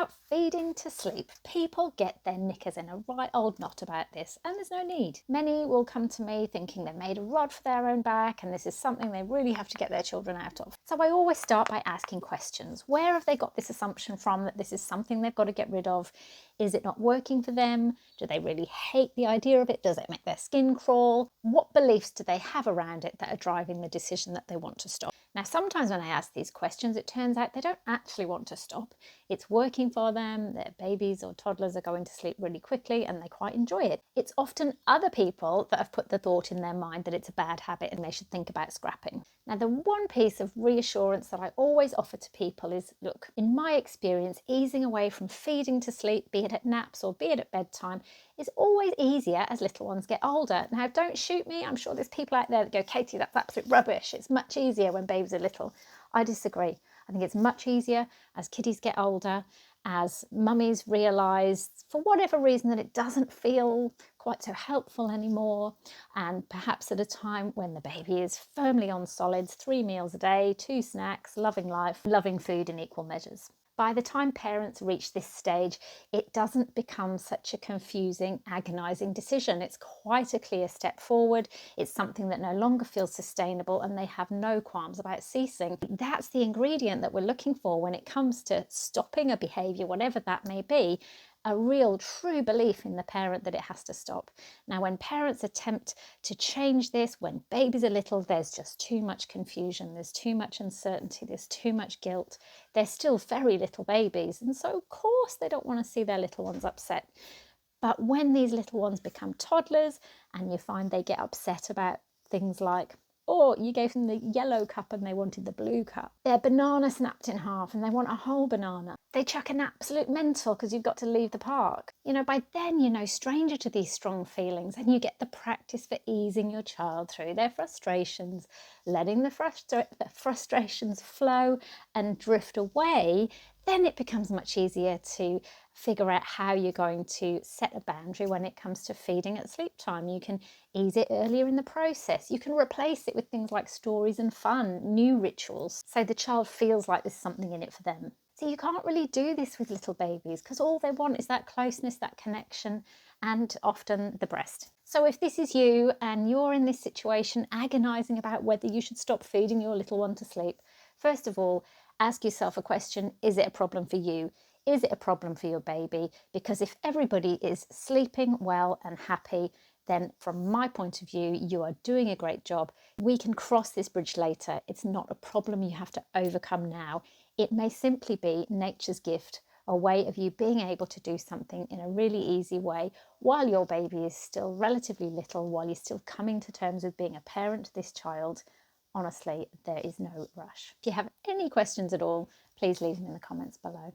about feeding to sleep. People get their knickers in a right old knot about this, and there's no need. Many will come to me thinking they've made a rod for their own back and this is something they really have to get their children out of. So I always start by asking questions. Where have they got this assumption from that this is something they've got to get rid of? Is it not working for them? Do they really hate the idea of it? Does it make their skin crawl? What beliefs do they have around it that are driving the decision that they want to stop? Now, sometimes when I ask these questions, it turns out they don't actually want to stop. It's working for them, their babies or toddlers are going to sleep really quickly and they quite enjoy it. It's often other people that have put the thought in their mind that it's a bad habit and they should think about scrapping. Now, the one piece of reassurance that I always offer to people is, look, in my experience, easing away from feeding to sleep, be it at naps or be it at bedtime, is always easier as little ones get older. Now, don't shoot me. I'm sure there's people out there that go, Katie, that's absolute rubbish. It's much easier when babies are little. I disagree. I think it's much easier as kiddies get older, as mummies realise, for whatever reason, that it doesn't feel quite so helpful anymore, and perhaps at a time when the baby is firmly on solids, 3 meals a day, 2 snacks, loving life, loving food in equal measures. By the time parents reach this stage, it doesn't become such a confusing, agonising decision. It's quite a clear step forward. It's something that no longer feels sustainable and they have no qualms about ceasing. That's the ingredient that we're looking for when it comes to stopping a behaviour, whatever that may be. A real true belief in the parent that it has to stop. Now, when parents attempt to change this, when babies are little, there's just too much confusion, there's too much uncertainty, there's too much guilt. They're still very little babies, and so of course they don't want to see their little ones upset. But when these little ones become toddlers and you find they get upset about things like, or you gave them the yellow cup and they wanted the blue cup. Their banana snapped in half and they want a whole banana. They chuck an absolute mental because you've got to leave the park. You know, by then you're no stranger to these strong feelings and you get the practice for easing your child through their frustrations, letting the frustrations flow and drift away. Then it becomes much easier to figure out how you're going to set a boundary when it comes to feeding at sleep time. You can ease it earlier in the process. You can replace it with things like stories and fun, new rituals, so the child feels like there's something in it for them. So you can't really do this with little babies because all they want is that closeness, that connection, and often the breast. So if this is you and you're in this situation agonising about whether you should stop feeding your little one to sleep, first of all, ask yourself a question: is it a problem for you? Is it a problem for your baby? Because if everybody is sleeping well and happy, then from my point of view, you are doing a great job. We can cross this bridge later. It's not a problem you have to overcome now. It may simply be nature's gift, a way of you being able to do something in a really easy way while your baby is still relatively little, while you're still coming to terms with being a parent to this child. Honestly, there is no rush. If you have any questions at all, please leave them in the comments below.